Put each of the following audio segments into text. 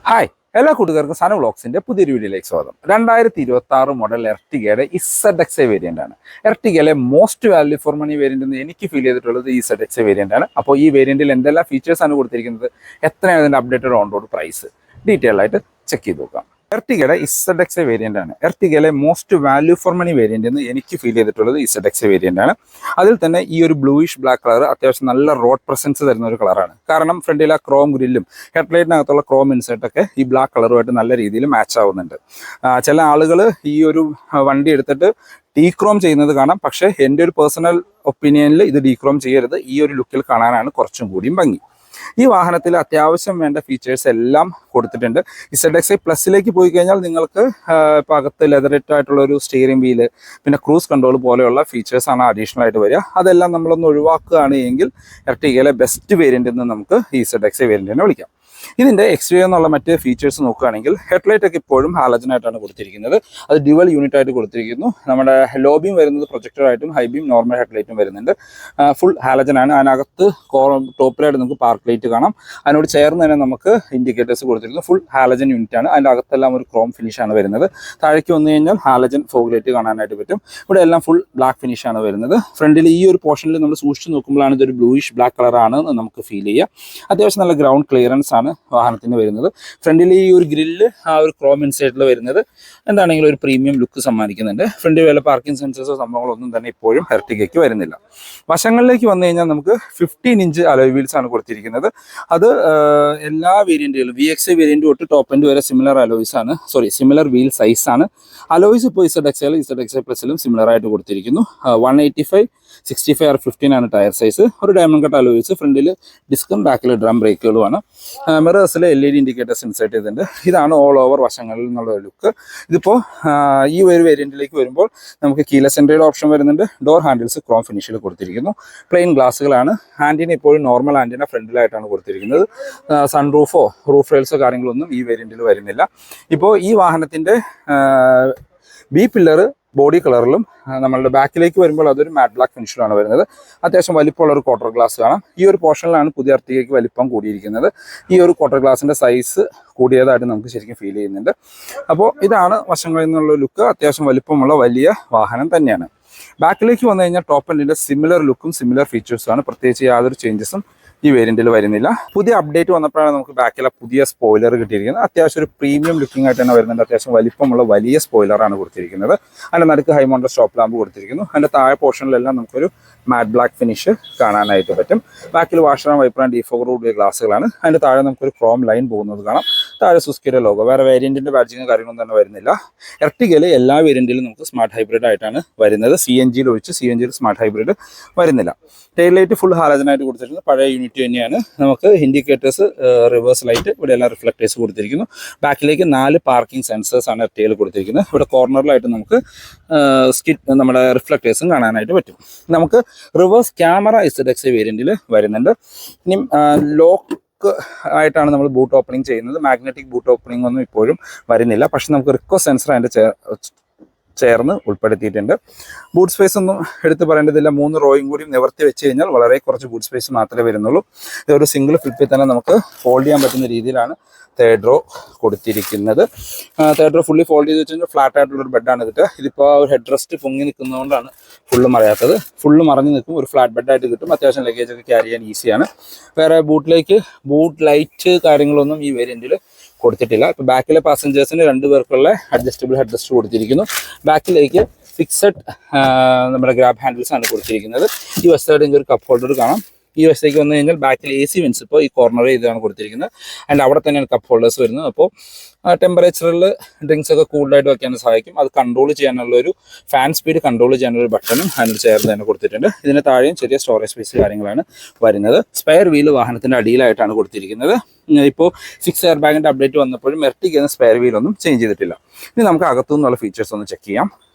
Hi എല്ലാ കൂട്ടുകാർക്കും സന വ്ളോഗ്സിന്റെ പുതിയൊരു വീഡിയോയിലേക്ക് സ്വാഗതം. 2026 മോഡൽ എർട്ടിഗയുടെ ZXA വേരിയന്റ് ആണ്. എർട്ടിഗയിലെ most value for money variant എന്ന് എനിക്ക് ഫീൽ ചെയ്തിട്ടുള്ളത് ഈ ZXA വേരിയന്റ് ആണ്. അപ്പോൾ ഈ വേരിയന്റിൽ എന്തെല്ലാം ഫീച്ചേഴ്സ് ആണ് കൊടുത്തിരിക്കുന്നത്, എത്രയാണ് അതിന്റെ updated on road price, detail ആയിട്ട് ചെക്ക് ചെയ്ത് നോക്കാം. എർട്ടിഗയുടെ ZXA വേരിയന്റ് ആണ്. എർട്ടിഗയിലെ most value for money variant എന്ന് എനിക്ക് ഫീൽ ചെയ്തിട്ടുള്ളത് ZXA വേരിയന്റ് ആണ്. അതിൽ തന്നെ ഈ ഒരു ബ്ലൂയിഷ് ബ്ലാക്ക് കളർ അത്യാവശ്യം നല്ല റോഡ് പ്രസൻസ് തരുന്ന ഒരു കളറാണ്. കാരണം ഫ്രണ്ടിലെ ക്രോം ഗ്രില്ലും ഹെഡ്ലൈറ്റിനകത്തുള്ള ക്രോം ഇൻസൈറ്റൊക്കെ ഈ ബ്ലാക്ക് കളറുമായിട്ട് നല്ല രീതിയിൽ മാച്ച് ആവുന്നുണ്ട്. ചില ആളുകൾ ഈ ഒരു വണ്ടി എടുത്തിട്ട് ഡീക്രോം ചെയ്യുന്നത് കാണാം. പക്ഷേ എൻ്റെ ഒരു പേഴ്സണൽ ഒപ്പീനിയനിൽ ഇത് ഡീക്രോം ചെയ്യരുത്. ഈ ഒരു ലുക്കിൽ കാണാനാണ് കുറച്ചും കൂടിയും ഭംഗി. ഈ വാഹനത്തിൽ അത്യാവശ്യം വേണ്ട ഫീച്ചേഴ്സ് എല്ലാം കൊടുത്തിട്ടുണ്ട്. ZXA പ്ലസിലേക്ക് പോയി കഴിഞ്ഞാൽ നിങ്ങൾക്ക് ഇപ്പോൾ അകത്ത് ലെതറിറ്റ് ആയിട്ടുള്ള ഒരു സ്റ്റിയറിംഗ് വീല്, പിന്നെ ക്രൂസ് കൺട്രോൾ പോലെയുള്ള ഫീച്ചേഴ്സാണ് അഡീഷണൽ ആയിട്ട് വരിക. അതെല്ലാം നമ്മളൊന്ന് ഒഴിവാക്കുകയാണ് എങ്കിൽ എർട്ടിഗയിലെ ബെസ്റ്റ് വേരിയന്റ് എന്ന് നമുക്ക് ഈ ZXA വേരിയന്റിനെ വിളിക്കാം. ഇതിൻ്റെ എക്സ്റ്റീരിയർ എന്നുള്ള മറ്റ് ഫീച്ചേഴ്സ് നോക്കുകയാണെങ്കിൽ ഹെഡ്ലൈറ്റ് ഒക്കെ ഇപ്പോഴും ഹാലജനായിട്ടാണ് കൊടുത്തിരിക്കുന്നത്. അത് ഡ്യുവൽ യൂണിറ്റ് ആയിട്ട് കൊടുത്തിരിക്കുന്നു. നമ്മുടെ ലോ ബീം വരുന്നത് പ്രൊജക്ടറായിട്ടും ഹൈ ബീം നോർമൽ ഹെഡ്ലൈറ്റും വരുന്നുണ്ട്. ഫുൾ ഹാലജനാണ്. അതിനകത്ത് ടോപ്പിലായിട്ട് നമുക്ക് പാർക്ക് ലൈറ്റ് കാണാം. അതിനോട് ചേർന്ന് തന്നെ നമുക്ക് ഇൻഡിക്കേറ്റേഴ്സ് കൊടുത്തിരിക്കുന്നു. ഫുൾ ഹാലജൻ യൂണിറ്റ് ആണ്. അതിൻ്റെ അകത്തെല്ലാം ഒരു ക്രോം ഫിനിഷാണ് വരുന്നത്. താഴേക്ക് വന്നു കഴിഞ്ഞാൽ ഹാലജൻ ഫോഗ് ലൈറ്റ് കാണാനായിട്ട് പറ്റും. ഇവിടെ എല്ലാം ഫുൾ ബ്ലാക്ക് ഫിനിഷാണ് വരുന്നത്. ഫ്രണ്ടിൽ ഈ ഒരു പോർഷനിൽ നമ്മൾ സൂക്ഷിച്ച് നോക്കുമ്പോഴാണ് ഇതൊരു ബ്ലൂയിഷ് ബ്ലാക്ക് കളറാണ് നമുക്ക് ഫീൽ ചെയ്യുക. അത്യാവശ്യം നല്ല ഗ്രൗണ്ട് ക്ലിയറൻസ് ആണ് വാഹനത്തിന് വരുന്നത്. ഫ്രണ്ടിൽ ഈ ഒരു ഗ്രില്ല് ആ ഒരു ക്രോം ഇൻസൈഡിൽ വരുന്നത് എന്താണെങ്കിലും ഒരു പ്രീമിയം ലുക്ക് സമ്മാനിക്കുന്നുണ്ട്. ഫ്രണ്ടിൽ വല്ല പാർക്കിംഗ് സെൻസേഴ്സോ സംഭവങ്ങളൊന്നും തന്നെ ഇപ്പോഴും എർട്ടിഗയ്ക്ക് വരുന്നില്ല. വശങ്ങളിലേക്ക് വന്നു കഴിഞ്ഞാൽ നമുക്ക് 15 ഇഞ്ച് അലോയ് വീൽസ് ആണ് കൊടുത്തിരിക്കുന്നത്. അത് എല്ലാ വേരിയന്റുകളും VXA വേരിയന്റ് തൊട്ട് ടോപ്പ് എൻഡ് വരെ സിമിലർ സിമിലർ വീൽ സൈസ് ആണ്. അലോയ്സ് ഇപ്പോൾ ZXA പ്ലസിലും സിമിലർ ആയിട്ട് കൊടുത്തിരിക്കുന്നു. 185, 65 or 15 ആണ് ടയർ സൈസ്. ഒരു ഡയമണ്ട് കട്ട് അലോയ്സ്. ഫ്രണ്ടിൽ ഡിസ്കും ബാക്കിൽ ഡ്രം ബ്രേക്കുകളുമാണ്. മിറേഴ്സിൽ LED ഇൻഡിക്കേറ്റേഴ്സ് ഇൻസൈറ്റ് ചെയ്തിട്ടുണ്ട്. ഇതാണ് ഓൾ ഓവർ വശങ്ങളിൽ നിന്നുള്ള ലുക്ക്. ഇതിപ്പോൾ ഈ ഒരു വേരിയന്റിലേക്ക് വരുമ്പോൾ നമുക്ക് കീലെസ് എൻട്രിയുടെ ഓപ്ഷൻ വരുന്നുണ്ട്. ഡോർ ഹാൻഡിൽസ് ക്രോം ഫിനിഷിൽ കൊടുത്തിരിക്കുന്നു. പ്ലെയിൻ ഗ്ലാസുകളാണ്. ആൻറ്റിന ഇപ്പോഴും നോർമൽ ആൻറ്റിന ഫ്രണ്ടിലായിട്ടാണ് കൊടുത്തിരിക്കുന്നത്. സൺറൂഫോ റൂഫ് റെയിൽസോ കാര്യങ്ങളൊന്നും ഈ വേരിയന്റിൽ വരുന്നില്ല. ഇപ്പോൾ ഈ വാഹനത്തിൻ്റെ ബി പില്ലർ ബോഡി കളറിലും നമ്മളുടെ ബാക്കിലേക്ക് വരുമ്പോൾ അതൊരു മാറ്റ് ബ്ലാക്ക് ഫിനിഷിലാണ് വരുന്നത്. അത്യാവശ്യം വലിപ്പമുള്ള ഒരു ക്വാർട്ടർ ഗ്ലാസ് കാണാം. ഈ ഒരു പോർഷനിലാണ് പുതിയ എർട്ടിഗയ്ക്ക് വലിപ്പം കൂടിയിരിക്കുന്നത്. ഈ ഒരു ക്വാർട്ടർ ഗ്ലാസിൻ്റെ സൈസ് കൂടിയതായിട്ട് നമുക്ക് ശരിക്കും ഫീൽ ചെയ്യുന്നുണ്ട്. അപ്പോൾ ഇതാണ് വശങ്ങളിൽ നിന്നുള്ള ലുക്ക്. അത്യാവശ്യം വലിപ്പമുള്ള വലിയ വാഹനം തന്നെയാണ്. ബാക്കിലേക്ക് വന്നു കഴിഞ്ഞാൽ ടോപ്പ് എൻഡിൻ്റെ സിമിലർ ലുക്കും സിമിലർ ഫീച്ചേഴ്സുമാണ്. പ്രത്യേകിച്ച് യാതൊരു ചേഞ്ചസും ഈ വേരിയന്റിൽ വരുന്നില്ല. പുതിയ അപ്ഡേറ്റ് വന്നപ്പോഴാണ് നമുക്ക് ബാക്കിലെ പുതിയ സ്പോയിലർ കിട്ടിയിരിക്കുന്നത്. അത്യാവശ്യം ഒരു പ്രീമിയം ലുക്കിംഗ് ആയിട്ട് തന്നെ വരുന്നുണ്ട്. അത്യാവശ്യം വലിപ്പമുള്ള വലിയ സ്പോയിലറാണ് കൊടുത്തിരിക്കുന്നത്. അതിൻ്റെ നടുക്ക് ഹൈ മൗണ്ടഡ് സ്റ്റോപ്പ് ലാമ്പ് കൊടുത്തിരിക്കുന്നു. അതിൻ്റെ താഴെ പോർഷനിലെല്ലാം നമുക്കൊരു മാറ്റ് ബ്ലാക്ക് ഫിനിഷ് കാണാനായിട്ട് പറ്റും. ബാക്കിൽ washer and wiper and defogger കൂടിയ ഗ്ലാസുകളാണ്. അതിൻ്റെ താഴെ നമുക്കൊരു ക്രോം ലൈൻ പോകുന്നത് കാണാം. താഴെ സുസ്കിയുടെ ലോഗോ. വേറെ വേരിയന്റിന്റെ ബാഡ്ജിങ് കാര്യങ്ങളൊന്നും തന്നെ വരുന്നില്ല. എർട്ടിഗയിലെ എല്ലാ വേരിയന്റിലും നമുക്ക് സ്മാർട്ട് ഹൈബ്രിഡ് ആയിട്ടാണ് വരുന്നത്. CNGയിൽ ഒഴിച്ച് CNGയിൽ സ്മാർട്ട് ഹൈബ്രിഡ് വരുന്നില്ല. ടെയിൽ ലൈറ്റ് ഫുൾ ഹാലജനായിട്ട് കൊടുത്തിട്ടുണ്ട്. പഴയ യൂണിറ്റ് തന്നെയാണ്. നമുക്ക് ഇൻഡിക്കേറ്റേഴ്സ്, റിവേഴ്സ് ലൈറ്റ്, ഇവിടെ എല്ലാം റിഫ്ലക്ടേഴ്സ് കൊടുത്തിരിക്കുന്നു. ബാക്കിലേക്ക് 4 പാർക്കിംഗ് സെൻസേഴ്സ് ആണ് എർട്ടിഗയിൽ കൊടുത്തിരിക്കുന്നത്. ഇവിടെ കോർണറിലായിട്ട് നമുക്ക് നമ്മുടെ റിഫ്ലക്ടേഴ്സും കാണാനായിട്ട് പറ്റും. നമുക്ക് റിവേഴ്സ് ക്യാമറ ZXA വേരിയന്റിൽ വരുന്നുണ്ട്. ഇനി ലോക്ക് ആയിട്ടാണ് നമ്മൾ ബൂട്ട് ഓപ്പണിംഗ് ചെയ്യുന്നത്. മാഗ്നറ്റിക് ബൂട്ട് ഓപ്പണിംഗ് ഒന്നും ഇപ്പോഴും വരുന്നില്ല. പക്ഷെ നമുക്ക് റിക്വസ്റ്റ് സെൻസർ അതിൻ്റെ ചേർന്ന് ഉൾപ്പെടുത്തിയിട്ടുണ്ട്. ബൂട്ട് സ്പേസ് ഒന്നും എടുത്ത് പറയേണ്ടതില്ല. 3 റോയും കൂടി നിവർത്തി വെച്ച് കഴിഞ്ഞാൽ വളരെ കുറച്ച് ബൂട്ട് സ്പേസ് മാത്രമേ വരുന്നുള്ളൂ. ഇതൊരു സിംഗിൾ ഫ്ലിപ്പിൽ തന്നെ നമുക്ക് ഫോൾഡ് ചെയ്യാൻ പറ്റുന്ന രീതിയിലാണ് തേർഡ് റോ കൊടുത്തിരിക്കുന്നത്. തേർഡ് റോ ഫുള്ളി ഫോൾഡ് ചെയ്ത് വെച്ച് കഴിഞ്ഞാൽ ഫ്ലാറ്റ് ആയിട്ടുള്ളൊരു ബെഡാണ് ഇതിപ്പോൾ ഒരു ഹെഡ് റെസ്റ്റ് പൊങ്ങി നിൽക്കുന്നതുകൊണ്ടാണ് ഫുള്ള് മറയാത്തത്. ഫുള്ള് മറഞ്ഞ് നിൽക്കും. ഒരു ഫ്ലാറ്റ് ബെഡായിട്ട് കിട്ടും. അത്യാവശ്യം ലഗേജ് ഒക്കെ ക്യാരി ചെയ്യാൻ ഈസിയാണ്. വേറെ ബൂട്ട് ലൈറ്റ് കാര്യങ്ങളൊന്നും ഈ വേരിയന്റിൽ കൊടുത്തിട്ടില്ല. ഇപ്പോൾ ബാക്കിലെ പാസഞ്ചേഴ്സിന് 2 പേർക്കുള്ള അഡ്ജസ്റ്റബിൾ ഹെഡ് റെസ്റ്റ് കൊടുത്തിരിക്കുന്നു. ബാക്കിലേക്ക് ഫിക്സഡ് നമ്മുടെ ഗ്രാബ് ഹാൻഡിൽസ് ആണ് കൊടുത്തിരിക്കുന്നത്. ഈ വശത്തായിട്ട് ഒരു കപ്പ് ഹോൾഡർ കാണാം. ഈ വശത്തേക്ക് വന്നു കഴിഞ്ഞാൽ ബാക്കിൽ AC വെൻസ് ഇപ്പോൾ ഈ കോർണറിൽ ഇതാണ് കൊടുത്തിരിക്കുന്നത്. അതിൻ്റെ അവിടെ തന്നെയാണ് കപ്പ് ഹോൾഡേഴ്സ് വരുന്നത്. അപ്പോൾ ടെമ്പറേച്ചറിൽ ഡ്രിങ്ക്സ് ഒക്കെ കൂളായിട്ട് വയ്ക്കാൻ സഹായിക്കും. അത് കൺട്രോൾ ചെയ്യാനുള്ള ഒരു ഫാൻ സ്പീഡ് കൺട്രോൾ ചെയ്യാനുള്ള ഒരു ബട്ടണും അതിന് ചേർന്ന് തന്നെ കൊടുത്തിട്ടുണ്ട്. ഇതിന് താഴെയും ചെറിയ സ്റ്റോറേജ് സ്പേസ് കാര്യങ്ങളാണ് വരുന്നത്. സ്പെയർ വീല് വാഹനത്തിൻ്റെ അടിയിലായിട്ടാണ് കൊടുത്തിരിക്കുന്നത്. ഇപ്പോൾ 6 എയർ ബാഗിൻ്റെ അപ്ഡേറ്റ് വന്നപ്പോഴും എർട്ടിഗയുടെ സ്പെയർ വീലൊന്നും ചേഞ്ച് ചെയ്തിട്ടില്ല. ഇനി നമുക്ക് അകത്തു നിന്നുള്ള ഫീച്ചേഴ്സ് ഒന്ന് ചെക്ക് ചെയ്യാം.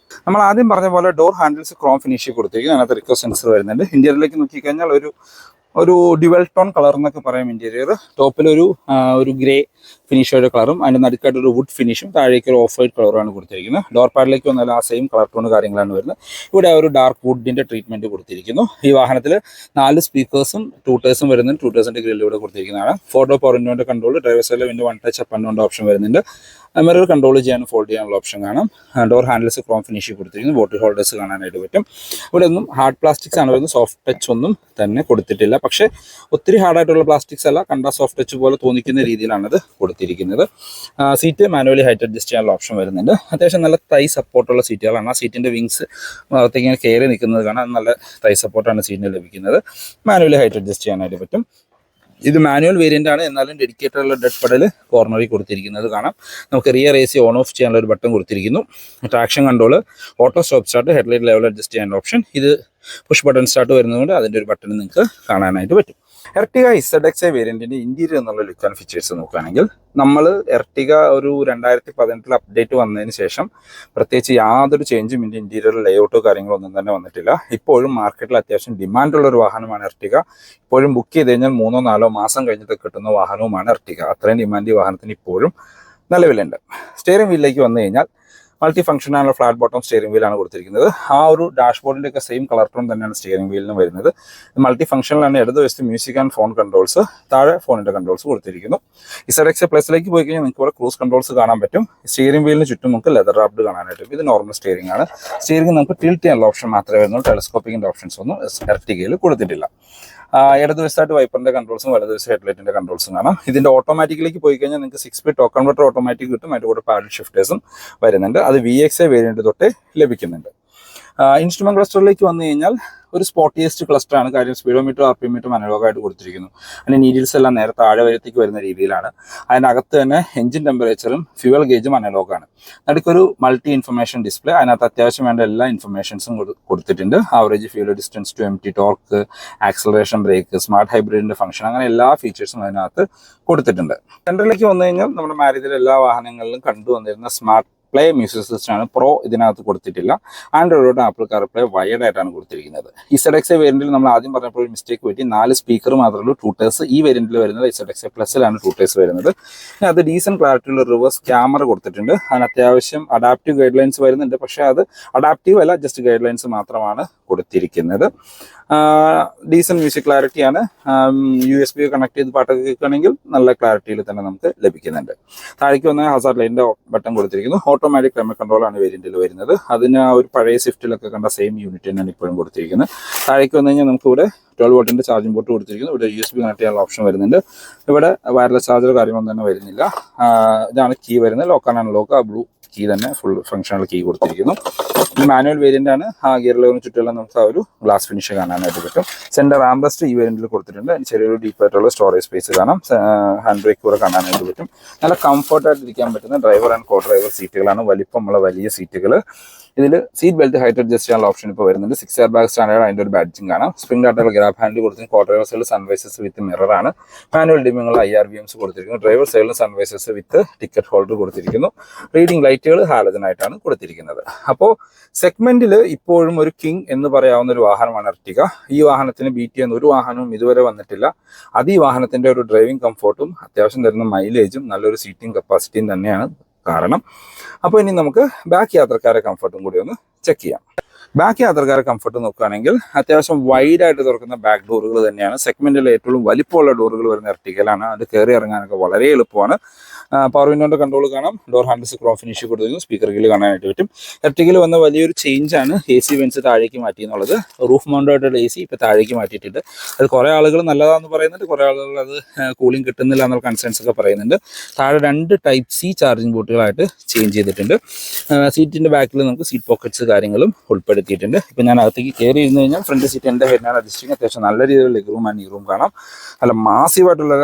നമ്മൾ ആദ്യം പറഞ്ഞ പോലെ ഡോർ ഹാൻഡിൽസ് ക്രോം ഫിനിഷ് കൊടുത്തിരിക്കും. അതിനകത്ത് റിക്വസ്റ്റ് സെൻസർ വരുന്നുണ്ട്. ഇന്റീരിയറിലേക്ക് നോക്കിക്കഴിഞ്ഞാൽ ഒരു ഡ്യുവൽ ടോൺ കളർ എന്നൊക്കെ പറയാം ഇന്റീരിയർ. ടോപ്പിലൊരു ഗ്രേ ഫിനിഷോയുടെ കളറും അതിൻ്റെ നടുക്കായിട്ടൊരു വുഡ് ഫിനിഷും താഴേക്ക് ഒരു ഓഫ് വൈറ്റ് കളറുമാണ് കൊടുത്തിരിക്കുന്നത്. ഡോർ പാഡിലേക്ക് വന്നാൽ ആ സെയിം കളർ ടോൺ കാര്യങ്ങളാണ് വരുന്നത്. ഇവിടെ ഒരു ഡാർക്ക് വുഡിൻ്റെ ട്രീറ്റ്മെൻറ്റ് കൊടുത്തിരിക്കുന്നു. ഈ വാഹനത്തിൽ 4 സ്പീക്കേഴ്സും ടൂട്ടേഴ്സും വരുന്നുണ്ട്. ടൂട്ടേഴ്സിൻ്റെ ഗ്രില്ല് ഇവിടെ കൊടുത്തിരിക്കുന്നതാണ്. 4 ഡോർ പവർ വിൻഡോൻ്റെ കൺട്രോൾ, ഡ്രൈവർ സൈഡിൽ window 1 touch up and down option വരുന്നുണ്ട്. മിറർ കൺട്രോൾ ചെയ്യാനും ഫോൾഡ് ചെയ്യാനുള്ള ഓപ്ഷൻ കാണാം. ഡോർ ഹാൻഡിൽസ് ക്രോം ഫിനിഷ് കൊടുത്തിരിക്കുന്നു. ബോട്ടിൽ ഹോൾഡേഴ്സ് കാണാനായിട്ട് പറ്റും. ഇവിടെ ഒന്നും ഹാർഡ് പ്ലാസ്റ്റിക്സ് ആണ് വരുന്നത്. സോഫ്റ്റ് ടച്ച് ഒന്നും തന്നെ കൊടുത്തിട്ടില്ല. പക്ഷേ ഒത്തിരി ഹാർഡായിട്ടുള്ള പ്ലാസ്റ്റിക്സ് അല്ല, കണ്ട സോഫ്റ്റ് ടച്ച് പോലെ തോന്നിക്കുന്ന രീതിയിലാണ് ഇത് കൊടുത്തിരിക്കുന്നത്. സീറ്റ് മാനുവലി ഹൈറ്റ് അഡ്ജസ്റ്റ് ചെയ്യാനുള്ള ഓപ്ഷൻ വരുന്നുണ്ട്. അത്യാവശ്യം നല്ല തൈ സപ്പോർട്ടുള്ള സീറ്റുകളാണ്. ആ സീറ്റിൻ്റെ വിങ്സ് അകത്തേക്ക് ഇങ്ങനെ കയറി നിൽക്കുന്നത് കാണാൻ നല്ല തൈ സപ്പോർട്ടാണ് സീറ്റിന് ലഭിക്കുന്നത്. മാനുവലി ഹൈറ്റ് അഡ്ജസ്റ്റ് ചെയ്യാനായിട്ട് പറ്റും. ഇത് മാനുവൽ വേരിയൻ്റ് ആണ്, എന്നാലും ഡെഡിക്കേറ്റഡുള്ള ഡെഡ് പെഡൽ കോർണറിൽ കൊടുത്തിരിക്കുന്നത് കാണാം. നമുക്ക് റിയർ AC ഓൺ ഓഫ് ചെയ്യാനുള്ള ഒരു ബട്ടൺ കൊടുത്തിരിക്കുന്നു. Traction control, auto stop start, headlight level adjust ചെയ്യാനുള്ള ഓപ്ഷൻ. ഇത് പുഷ് ബട്ടൺ സ്റ്റാർട്ട് വരുന്നതുകൊണ്ട് അതിൻ്റെ ഒരു ബട്ടൺ നിങ്ങൾക്ക് കാണാനായിട്ട് പറ്റും. എർട്ടിഗ ZXi വേരിയൻറ്റിൻ്റെ ഇൻറ്റീരിയർ എന്നുള്ള ലുക്ക് ആൻഡ് ഫീച്ചേഴ്സ് നോക്കുകയാണെങ്കിൽ നമ്മൾ എർട്ടിഗ ഒരു 2018 അപ്ഡേറ്റ് വന്നതിന് ശേഷം പ്രത്യേകിച്ച് യാതൊരു ചേഞ്ചും ഇതിൻ്റെ ഇൻറ്റീരിയർ ലേഔട്ടോ കാര്യങ്ങളോ ഒന്നും തന്നെ വന്നിട്ടില്ല. ഇപ്പോഴും മാർക്കറ്റിൽ അത്യാവശ്യം ഡിമാൻഡുള്ള ഒരു വാഹനമാണ് എർട്ടിഗ. ഇപ്പോഴും ബുക്ക് ചെയ്ത് കഴിഞ്ഞാൽ 3-4 മാസം കഴിഞ്ഞിട്ട് കിട്ടുന്ന വാഹനവുമാണ് എർട്ടിഗ. അത്രയും ഡിമാൻഡ് ഈ വാഹനത്തിന് ഇപ്പോഴും നിലവിലുണ്ട്. സ്റ്റിയറിംഗ് വീലിലേക്ക് വന്നു കഴിഞ്ഞാൽ മൾട്ടി ഫംഗ്ഷനായുള്ള ഫ്ലാറ്റ് ബോട്ടം സ്റ്റിയറിംഗ് വീലാണ് കൊടുത്തിരിക്കുന്നത്. ആ ഒരു ഡാഷ്ബോർഡിൻ്റെ ഒക്കെ സെയിം കളർ ടോൺ തന്നെയാണ് സ്റ്റിയറിംഗ് വീലിന് വരുന്നത്. മൾട്ടി ഫംഗ്ഷനിലാണ് ഇടതുവശത്ത് മ്യൂസിക് ആൻഡ് ഫോൺ കൺട്രോൾസ്, താഴെ ഫോണിൻ്റെ കൺട്രോൾസ് കൊടുത്തിരിക്കുന്നു. ZXi പ്ലസിലേക്ക് പോയി കഴിഞ്ഞാൽ നിങ്ങൾക്ക് ഇവിടെ ക്രൂസ് കൺട്രോൾസ് കാണാൻ പറ്റും. സ്റ്റിയറിംഗ് വീലിന് ചുറ്റും നമുക്ക് ലെതർ റാപ്ഡ് കാണാനായിട്ട്. ഇത് നോർമൽ സ്റ്റിയറിംഗ് ആണ്. സ്റ്റിയറിംഗ് നമുക്ക് ടിൽറ്റ് ചെയ്യാനുള്ള ഓപ്ഷൻ മാത്രമേ വരുന്നുള്ളൂ. ടെലസ്കോപ്പിക്കിൻ്റെ ഓപ്ഷൻസ് ഒന്നും എർട്ടിഗയിൽ കൊടുത്തിട്ടില്ല. ഇടതുവശത്തായിട്ട് വൈപ്പറിൻ്റെ കൺട്രോൾസും വലതുവശം ഹെഡ്ലൈറ്റിൻ്റെ കൺട്രോൾസും കാണാം. ഇതിൻ്റെ ഓട്ടോമാറ്റിക്കിലേക്ക് പോയി കഴിഞ്ഞാൽ നിങ്ങൾക്ക് 6 സ്പീഡ് ടോക്ക് കൺവെർട്ടർ ഓട്ടോമാറ്റിക് കിട്ടും. അതിൻ്റെ കൂടെ പാഡൽ ഷിഫ്റ്റേഴ്സും വരുന്നുണ്ട്. അത് VXi വേരിയൻറ്റ് തൊട്ടേ ലഭിക്കുന്നുണ്ട്. ഇൻസ്ട്രുമെന്റ് ക്ലസ്റ്ററിലേക്ക് വന്നു കഴിഞ്ഞാൽ ഒരു സ്പോട്ടിയസ്റ്റ് ക്ലസ്റ്റർ ആണ്. കാര്യം സ്പീഡോമീറ്റർ RPM മീറ്റർ അനലോഗായിട്ട് കൊടുത്തിരിക്കുന്നു. അതിൻ്റെ നീഡിൽസ് എല്ലാം നേരെ താഴെ വരത്തേക്ക് വരുന്ന രീതിയിലാണ്. അതിനകത്ത് തന്നെ എഞ്ചിൻ ടെമ്പറേച്ചറും ഫ്യൂവൽ ഗേജും അനലോഗാണ്. നടുക്കൊരു മൾട്ടി ഇൻഫർമേഷൻ ഡിസ്പ്ലേ. അതിനകത്ത് അത്യാവശ്യം വേണ്ട എല്ലാ ഇൻഫർമേഷൻസും കൊടുത്തിട്ടുണ്ട്. Average fuel distance to MT, torque, acceleration, brake, smart ഹൈബ്രിഡിൻ്റെ ഫംഗ്ഷൻ, അങ്ങനെ എല്ലാ ഫീച്ചേഴ്സും അതിനകത്ത് കൊടുത്തിട്ടുണ്ട്. സെൻറ്ററിലേക്ക് വന്നു കഴിഞ്ഞാൽ നമ്മുടെ മാരുതിയിലെ എല്ലാ വാഹനങ്ങളിലും കണ്ടുവന്നിരുന്ന സ്മാർട്ട് പ്ലേ മ്യൂസിക് സിസ്റ്റം ആണ്. പ്രോ ഇതിനകത്ത് കൊടുത്തിട്ടില്ല. ആൻഡ്രോയിഡ് ആപ്പിൾ കാർപ്ലേ വയേർഡ് ആയിട്ടാണ് കൊടുത്തിരിക്കുന്നത്. ZXi വേരിയന്റിൽ നമ്മൾ ആദ്യം പറഞ്ഞപ്പോൾ ഒരു മിസ്റ്റേക്ക് പറ്റി. 4 സ്പീക്കർ മാത്രമേ ഉള്ളൂ. ടൂട്ടേഴ്സ് ഈ വേരിയന്റിൽ വരുന്നത് ZXi പ്ലസിലാണ് ടൂട്ടേഴ്സ് വരുന്നത്. അത് ഡീസൻറ്റ് ക്ലാരിറ്റിയുള്ള റിവേഴ്സ് ക്യാമറ കൊടുത്തിട്ടുണ്ട്. അതിന് അത്യാവശ്യം അഡാപ്റ്റീവ് ഗൈഡ് ലൈൻസ് വരുന്നുണ്ട്. പക്ഷേ അത് അഡാപ്റ്റീവ് അല്ല, ജസ്റ്റ് ഗൈഡ് ലൈൻസ് മാത്രമാണ് കൊടുത്തിരിക്കുന്നത്. ഡീസൻറ്റ് മ്യൂസിക് ക്ലാരിറ്റിയാണ്. USB കണക്ട് ചെയ്ത് പാട്ടൊക്കെ കേൾക്കുകയാണെങ്കിൽ നല്ല ക്ലാരിറ്റിയിൽ തന്നെ നമുക്ക് ലഭിക്കുന്നുണ്ട്. താഴേക്ക് വന്ന ഹസാർഡ് ലൈറ്റിൻ്റെ ബട്ടൺ കൊടുത്തിരിക്കുന്നു. ഓട്ടോമാറ്റിക് ക്ലൈമറ്റ് കൺട്രോളാണ് വേരിയന്റിൽ വരുന്നത്. അതിന് ഒരു പഴയ സ്വിഫ്റ്റിലൊക്കെ കണ്ട സെയിം യൂണിറ്റ് തന്നെയാണ് ഇപ്പോഴും കൊടുത്തിരിക്കുന്നത്. താഴേക്ക് വന്നു കഴിഞ്ഞാൽ നമുക്ക് ഇവിടെ 12 വോൾട്ടിൻ്റെ ചാർജിംഗ് പോർട്ട് കൊടുത്തിരിക്കുന്നു. ഇവിടെ USB കണക്ട് ചെയ്യാനുള്ള ഓപ്ഷൻ വരുന്നുണ്ട്. ഇവിടെ വയർലെസ് ചാർജർ കാര്യമൊന്നും തന്നെ വരുന്നില്ല. ഇതാണ് കീ വരുന്നത്. Lock and unlock. ആ ബ്ലൂ കീ തന്നെ ഫുൾ ഫംഗ്ഷണൽ കീ കൊടുത്തിരിക്കുന്നു. ഇത് മാനുവൽ വേരിയന്റ് ആണ്. ആ ഗിയർ ലെവലിന് ചുറ്റുമെല്ലാം നമുക്ക് ആ ഒരു ഗ്ലാസ് ഫിനിഷ് കാണാനായിട്ട് പറ്റും. സെന്റർ ആംബ്രസ്റ്റ് ഈ വേരിയന്റിൽ കൊടുത്തിട്ടുണ്ട്. ചെറിയൊരു ഡീപ്പായിട്ടുള്ള സ്റ്റോറേജ് സ്പേസ് കാണാം. ഹാൻഡ് ബ്രേക്ക് കൂടെ കാണാനായിട്ട് പറ്റും. നല്ല കംഫർട്ടായിട്ട് ഇരിക്കാൻ പറ്റുന്ന ഡ്രൈവർ ആൻഡ് കോ ഡ്രൈവർ സീറ്റുകളാണ്. വലിപ്പമുള്ള വലിയ സീറ്റുകൾ. ഇതിൽ സീറ്റ് ബെൽറ്റ് ഹൈറ്റ് അഡ്ജസ്റ്റ് ചെയ്യാനുള്ള ഓപ്ഷൻ ഇപ്പോൾ വരുന്നുണ്ട്. 6 എയർ ബാഗ് സ്റ്റാൻഡേർഡ്. അതിൻ്റെ ഒരു ബാഡ്ജിങ് കാണാം. സ്പ്രിംഗ് ഡാറ്റയുള്ള ഗ്രാബ് ഹാൻഡിൽ കൊടുത്തിട്ട് കോ ഡ്രൈവർ സൈഡിൽ സൺവൈസസ് വിത്ത് മിററാണ്. മാനുവൽ ഡിമ്മിങ്ങുള്ള IRVMs കൊടുത്തിരിക്കുന്നു. ഡ്രൈവർ സൈഡിൽ സൺവൈസസ് വിത്ത് ടിക്കറ്റ് ഹോൾഡർ കൊടുത്തിരിക്കുന്നു. റീഡിംഗ് ലൈറ്റുകൾ ഹാലജൻ ആയിട്ടാണ് കൊടുത്തിരിക്കുന്നത്. അപ്പോൾ സെഗ്മെന്റിൽ ഇപ്പോഴും ഒരു കിങ് എന്ന് പറയാവുന്ന ഒരു വാഹനമാണ് എർട്ടിഗ. ഈ വാഹനത്തിന് ബീറ്റ് ചെയ്യുന്ന ഒരു വാഹനവും ഇതുവരെ വന്നിട്ടില്ല. അത് ഈ വാഹനത്തിന്റെ ഒരു ഡ്രൈവിംഗ് കംഫോർട്ടും അത്യാവശ്യം തരുന്ന മൈലേജും നല്ലൊരു സീറ്റിംഗ് കപ്പാസിറ്റിയും തന്നെയാണ് കാരണം. അപ്പോൾ ഇനി നമുക്ക് ബാക്ക് യാത്രക്കാരെ കംഫർട്ടും കൂടി ഒന്ന് ചെക്ക് ചെയ്യാം. ബാക്ക് യാത്രക്കാരെ കംഫർട്ട് നോക്കുകയാണെങ്കിൽ അത്യാവശ്യം വൈഡായിട്ട് തുറക്കുന്ന ബാക്ക് ഡോറുകൾ തന്നെയാണ്. സെഗ്മെന്റിൽ ഏറ്റവും വലിപ്പമുള്ള ഡോറുകൾ വരുന്ന എർട്ടിഗയിലാണ്. അത് കയറി ഇറങ്ങാനൊക്കെ വളരെ എളുപ്പമാണ്. പവർ വിൻഡോന്റെ കൺട്രോൾ കാണാം. ഡോർ ഹാൻഡിൽസ് ക്രോം ഫിനിഷ് കൊടുത്തിരിക്കുന്നു. സ്പീക്കർ ഗില്ല് കാണാനായിട്ട് പറ്റും. എർട്ടിഗയിൽ വന്ന വലിയൊരു ചേഞ്ചാണ് AC വെൻസ് താഴേക്ക് മാറ്റി എന്നുള്ളത്. റൂഫ് മൗണ്ടഡ് AC ഇപ്പോൾ താഴേക്ക് മാറ്റിയിട്ടുണ്ട്. അത് കുറേ ആളുകൾ നല്ലതാണെന്ന് പറയുന്നുണ്ട്, കുറേ ആളുകൾ അത് കൂളിംഗ് കിട്ടുന്നില്ല എന്നുള്ള കൺസേൺസ് ഒക്കെ പറയുന്നുണ്ട്. താഴെ 2 ടൈപ്പ് C ചാർജിംഗ് പോർട്ടുകളായിട്ട് ചേഞ്ച് ചെയ്തിട്ടുണ്ട്. സീറ്റിന്റെ ബാക്കിൽ നമുക്ക് സീറ്റ് പോക്കറ്റ്സ് കാര്യങ്ങളും ഉൾപ്പെടുത്തിയിട്ടുണ്ട്. ഇപ്പം ഞാൻ അകത്തേക്ക് കയറി ഇരുന്ന് കഴിഞ്ഞാൽ ഫ്രണ്ട് സീറ്റ് എൻ്റെ ഹെഡിനാണ് അഡ്ജസ്റ്റിങ്. അത്യാവശ്യം നല്ല രീതിയിലുള്ള ലെഗ് റൂം ആൻഡ് നീ റൂം കാണാം. നല്ല മാസീവായിട്ടുള്ള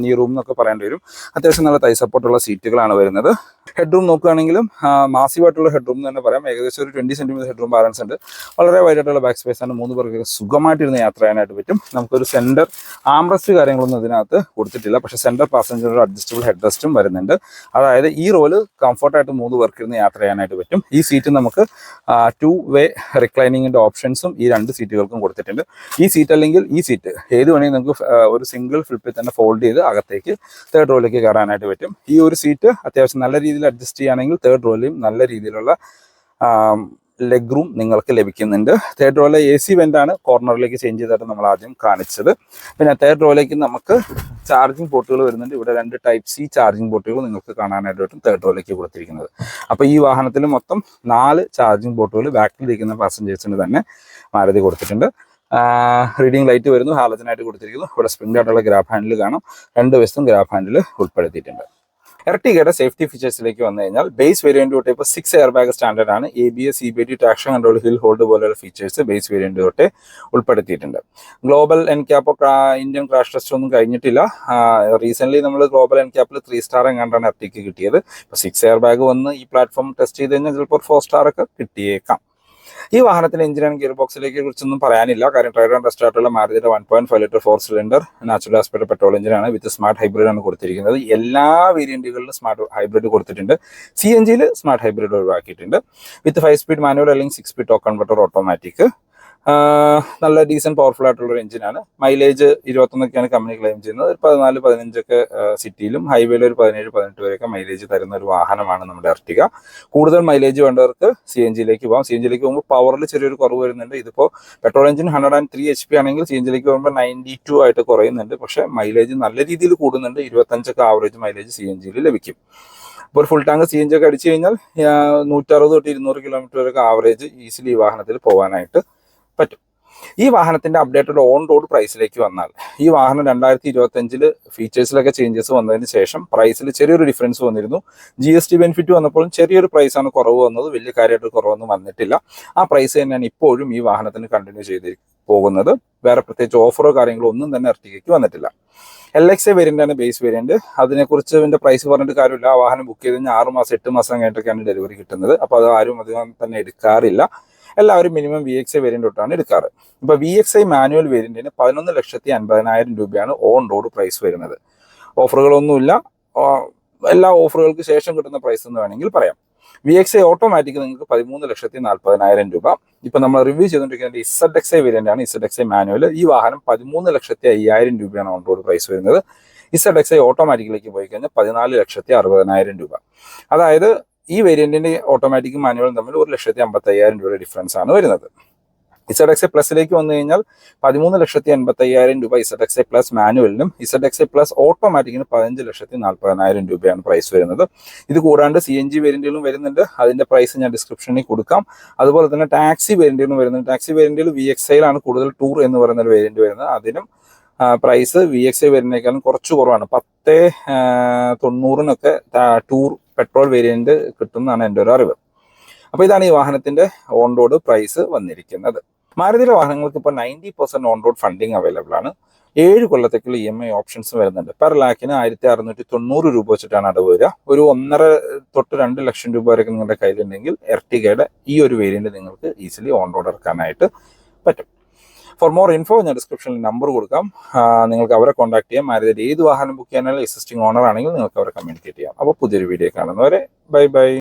നീ റൂം എന്നൊക്കെ പറയേണ്ടി വരും. അത്യാവശ്യം നല്ല തൈ സപ്പോർട്ടുള്ള സീറ്റുകളാണ് വരുന്നത്. ഹെഡ് റൂം നോക്കുകയാണെങ്കിലും മാസീവായിട്ടുള്ള ഹെഡ് റൂം തന്നെ പറയാം. ഏകദേശം ഒരു 20 സെൻറ്റിമീറ്റർ ഹെഡ് റൂം ബാലൻസ് ഉണ്ട്. വളരെ വൈഡായിട്ടുള്ള ബാക്ക് സ്പേസ് ആണ്. 3 പേർക്ക് സുഖമായിട്ടിരുന്ന് യാത്ര ചെയ്യാനായിട്ട് പറ്റും. നമുക്കൊരു സെൻറ്റർ ആംബ്രസ്റ്റ് കാര്യങ്ങളൊന്നും ഇതിനകത്ത് കൊടുത്തിട്ടില്ല. പക്ഷേ സെൻറ്റർ പാസഞ്ചർ അഡ്ജസ്റ്റബിൾ ഹെഡ് റെസ്റ്റും വരുന്നുണ്ട്. അതായത് ഈ റോല് കംഫർട്ടായിട്ട് 3 പേർക്ക് ഇരുന്ന് യാത്ര ചെയ്യാനായിട്ട് പറ്റും. ഈ സീറ്റ് നമുക്ക് 2 വേ റിക്ലൈനിങ്ങിൻ്റെ ഓപ്ഷൻസും ഈ 2 സീറ്റുകൾക്കും കൊടുത്തിട്ടുണ്ട്. ഈ സീറ്റ് അല്ലെങ്കിൽ ഈ സീറ്റ് ഏത് വേണമെങ്കിൽ നമുക്ക് ഒരു സിംഗിൾ ഫ്ലിപ്പിൽ തന്നെ ഫോൾഡ് ചെയ്ത് അകത്തേക്ക് 3rd റോയിലേക്ക് കയറാനായിട്ട് പറ്റും. ഈ ഒരു സീറ്റ് അത്യാവശ്യം നല്ല രീതിയിൽ അഡ്ജസ്റ്റ് ചെയ്യുകയാണെങ്കിൽ തേർഡ് റോയിലും നല്ല രീതിയിലുള്ള ലെഗ് റൂം നിങ്ങൾക്ക് ലഭിക്കുന്നുണ്ട്. തേർഡ് റോയിലെ AC വെൻ്റാണ് കോർണറിലേക്ക് ചേഞ്ച് ചെയ്തിട്ട് നമ്മൾ ആദ്യം കാണിച്ചത്. പിന്നെ തേർഡ് റോയിലേക്ക് നമുക്ക് ചാർജിങ് പോർട്ടുകൾ വരുന്നുണ്ട്. ഇവിടെ 2 ടൈപ്പ് C ചാർജിങ് പോർട്ടുകൾ നിങ്ങൾക്ക് കാണാനായിട്ട് പറ്റും തേർഡ് റോയിലേക്ക് കൊടുത്തിരിക്കുന്നത്. അപ്പോൾ ഈ വാഹനത്തിൽ മൊത്തം 4 ചാർജിങ് പോർട്ടുകൾ ബാക്കിലിരിക്കുന്ന പാസഞ്ചേഴ്സിന് തന്നെ മാരുതി കൊടുത്തിട്ടുണ്ട്. റീഡിംഗ് ലൈറ്റ് വരുന്നു, ഹാലജനായിട്ട് കൊടുത്തിരിക്കുന്നു. ഇവിടെ സ്പ്രിംഗ് ആയിട്ടുള്ള ഗ്രാബ് ഹാൻഡിൽ കാണാം. 2 വശത്തും ഗ്രാബ് ഹാൻഡിൽ ഉൾപ്പെടുത്തിയിട്ടുണ്ട്. എർട്ടിഗയുടെ സേഫ്റ്റി ഫീച്ചേഴ്സിലേക്ക് വന്നു കഴിഞ്ഞാൽ ബേസ് വേരിയന്റ് തൊട്ട് ഇപ്പോൾ 6 എയർ ബാഗ് സ്റ്റാൻഡേർഡ് ആണ്. ABS, EBD, traction control, hill hold പോലെയുള്ള ഫീച്ചേഴ്സ് ബേസ് വേരിയന്റ് തൊട്ട് ഉൾപ്പെടുത്തിയിട്ടുണ്ട്. Global NCAP Indian crash test ഒന്നും കഴിഞ്ഞിട്ടില്ല. റീസെന്റ് നമ്മൾ ഗ്ലോബൽ എൻക്യാപ്പിൽ 3 സ്റ്റാർ എങ്ങാണ്ടാണ് എർട്ടിക്ക് കിട്ടിയത്. ഇപ്പോൾ 6 എയർ ബാഗ് വന്ന് ഈ പ്ലാറ്റ്ഫോം ടെസ്റ്റ് ചെയ്ത് കഴിഞ്ഞാൽ ചിലപ്പോൾ 4 സ്റ്റാർ ഒക്കെ കിട്ടിയേക്കാം. ഈ വാഹനത്തിന്റെ എഞ്ചിൻ ആൻഡ് ഗിയർ ബോക്സിലേക്ക് കുറിച്ചൊന്നും പറയാനില്ല. കാര്യം ട്രൈഡ് ആൻഡ് ടെസ്റ്റ് ആയിട്ടുള്ള മാരുതിയുടെ 1.5 litre 4 cylinder natural aspect petrol എഞ്ചിനാണ് വിത്ത് സ്മാർട്ട് ഹൈബ്രിഡ് ആണ് കൊടുത്തിരിക്കുന്നത്. എല്ലാ വേരിയന്റുകളിലും സ്മാർട്ട് ഹൈബ്രിഡ് കൊടുത്തിട്ടുണ്ട്. CNGയിൽ സ്മാർട്ട് ഹൈബ്രിഡ് ഒഴിവാക്കിയിട്ടുണ്ട്. വിത്ത് 5 സ്പീഡ് മാനുവൽ അല്ലെങ്കിൽ 6 സ്പീഡ് ടോക്ക് കൺവെർട്ടർ ഓട്ടോമാറ്റിക്. നല്ല ഡീസൻറ്റ് പവർഫുൾ ആയിട്ടുള്ളൊരു എഞ്ചിനാണ്. മൈലേജ് 21ഒക്കെയാണ് കമ്പനി ക്ലെയിം ചെയ്യുന്നത്. 14-15 ഒക്കെ സിറ്റിയിലും ഹൈവേയിൽ ഒരു 17-18 വരെയൊക്കെ മൈലേജ് തരുന്ന ഒരു വാഹനമാണ് നമ്മുടെ എർട്ടിക. കൂടുതൽ മൈലേജ് വേണ്ടവർക്ക് CNGയിലേക്ക് പോകാം. CNGയിലേക്ക് പോകുമ്പോൾ പവറിൽ ചെറിയൊരു കുറവ് വരുന്നുണ്ട്. ഇതിപ്പോൾ പെട്രോൾ എഞ്ചിൻ 103 HP ആണെങ്കിൽ CNGയിലേക്ക് പോകുമ്പോൾ 92 ആയിട്ട് കുറയുന്നുണ്ട്. പക്ഷേ മൈലേജ് നല്ല രീതിയിൽ കൂടുന്നുണ്ട്. 25 ആവറേജ് മൈലേജ് CNGയിൽ ലഭിക്കും. ഇപ്പോൾ ഒരു ഫുൾ ടാങ്ക് CNG ഒക്കെ അടിച്ചു കഴിഞ്ഞാൽ 160 തൊട്ട് 200 കിലോമീറ്റർ വരെയൊക്കെ ആവറേജ് ഈസിലി ഈ വാഹനത്തിൽ പോകാനായിട്ട് പറ്റും. ഈ വാഹനത്തിന്റെ അപ്ഡേറ്റഡ് ഓൺ റോഡ് പ്രൈസിലേക്ക് വന്നാൽ ഈ വാഹനം 2025 ഫീച്ചേഴ്സിലൊക്കെ ചേഞ്ചസ് വന്നതിന് ശേഷം പ്രൈസിൽ ചെറിയൊരു ഡിഫറൻസ് വന്നിരുന്നു. GST ബെനിഫിറ്റ് വന്നപ്പോഴും ചെറിയൊരു പ്രൈസാണ് കുറവ് വന്നത്. വലിയ കാര്യമായിട്ട് കുറവൊന്നും വന്നിട്ടില്ല. ആ പ്രൈസ് തന്നെയാണ് ഇപ്പോഴും ഈ വാഹനത്തിന് കണ്ടിന്യൂ ചെയ്ത് പോകുന്നത്. വേറെ പ്രത്യേകിച്ച് ഓഫറോ കാര്യങ്ങളോ ഒന്നും തന്നെ എർട്ടിഗയ്ക്ക് വന്നിട്ടില്ല. LXA വേരിയന്റ് ആണ് ബേസ് വേരിയന്റ്. അതിനെക്കുറിച്ച് ഇതിന്റെ പ്രൈസ് പറഞ്ഞിട്ട് കാര്യമില്ല. ആ വാഹനം ബുക്ക് ചെയ്ത് കഴിഞ്ഞാൽ 6 മാസം 8 മാസം കഴിഞ്ഞിട്ടൊക്കെയാണ് ഡെലിവറി കിട്ടുന്നത്. അപ്പോൾ അത് ആരും അധികം തന്നെ എടുക്കാറില്ല. എല്ലാവരും മിനിമം VXA വേരിയന്റ് തൊട്ടാണ് എടുക്കാറ്. ഇപ്പോൾ VXA മാനുവൽ വേരിയന്റിന് 11,50,000 രൂപയാണ് ഓൺ റോഡ് പ്രൈസ് വരുന്നത്. ഓഫറുകളൊന്നുമില്ല. എല്ലാ ഓഫറുകൾക്ക് ശേഷം കിട്ടുന്ന പ്രൈസ് എന്ന് വേണമെങ്കിൽ പറയാം. VXA ഓട്ടോമാറ്റിക് നിങ്ങൾക്ക് 13,40,000 രൂപ. ഇപ്പം നമ്മൾ റിവ്യൂ ചെയ്തുകൊണ്ടിരിക്കുന്നത് ZXA വേരിയന്റ് ആണ്. ZXA മാനുവൽ ഈ വാഹനം 13,05,000 രൂപയാണ് ഓൺ റോഡ് പ്രൈസ് വരുന്നത്. ZXA ഓട്ടോമാറ്റിക്കിലേക്ക് പോയി കഴിഞ്ഞാൽ 14,60,000 രൂപ. അതായത് ഈ വേരിയന്റിന്റെ ഓട്ടോമാറ്റിക്കും മാനുവലും തമ്മിൽ 1,50,000 രൂപയുടെ ഡിഫറൻസ് ആണ് വരുന്നത്. ZXA പ്ലസിലേക്ക് വന്നു കഴിഞ്ഞാൽ 13,85,000 രൂപ ZXA പ്ലസ് മാനുവലിനും ZXA പ്ലസ് ഓട്ടോമാറ്റിക്കിന് 15,40,000 രൂപയാണ് പ്രൈസ് വരുന്നത്. ഇത് കൂടാണ്ട് CNG വേരിയന്റുകളും വരുന്നുണ്ട്. അതിന്റെ പ്രൈസ് ഞാൻ ഡിസ്ക്രിപ്ഷനിൽ കൊടുക്കാം. അതുപോലെ തന്നെ ടാക്സി വേരിയന്റുകളും വരുന്നുണ്ട്. ടാക്സി വേരിയന്റിൽ VXAയിലാണ് കൂടുതൽ ടൂർ എന്ന് പറയുന്ന ഒരു വേരിയന്റ് വരുന്നത്. അതിനും പ്രൈസ് VXA വേരിയന്റിനേക്കാളും കുറച്ച് കുറവാണ്. 10,90-നൊക്കെ ടൂർ പെട്രോൾ വേരിയന്റ് കിട്ടുമെന്നാണ് എൻ്റെ ഒരു അറിവ്. അപ്പോൾ ഇതാണ് ഈ വാഹനത്തിന്റെ ഓൺ റോഡ് പ്രൈസ് വന്നിരിക്കുന്നത്. മാരുതിയുടെ വാഹനങ്ങൾക്ക് ഇപ്പോൾ 90% ഓൺ റോഡ് ഫണ്ടിങ് അവൈലബിൾ ആണ്. 7 കൊല്ലത്തേക്കുള്ള EMI ഓപ്ഷൻസ് വരുന്നുണ്ട്. പെർ ലാക്കിന് 1,690 രൂപ വെച്ചിട്ടാണ് അടവ് വരിക. ഒരു 1.5 തൊട്ട് 2 ലക്ഷം രൂപ വരെയൊക്കെ നിങ്ങളുടെ കയ്യിലുണ്ടെങ്കിൽ എർട്ടിഗയുടെ ഈ ഒരു വേരിയന്റ് നിങ്ങൾക്ക് ഈസിലി ഓൺ റോഡ് ഇറക്കാനായിട്ട് പറ്റും. ഫോർ മോർ ഇൻഫോ ഞാൻ ഡിസ്ക്രിപ്ഷനിൽ നമ്പർ കൊടുക്കാം. നിങ്ങൾക്ക് അവരെ കോൺടാക്ട് ചെയ്യാം. മാരുതിയുടെ ഏത് വാഹനം ബുക്ക് ചെയ്യാനാലും എക്സിസ്റ്റിംഗ് ഓണർ ആണെങ്കിൽ നിങ്ങൾക്ക് അവരെ കമ്മ്യൂണിക്കേറ്റ് ചെയ്യാം. അപ്പോൾ പുതിയൊരു വീഡിയോ കാണുന്നവരെ ബൈ ബൈ.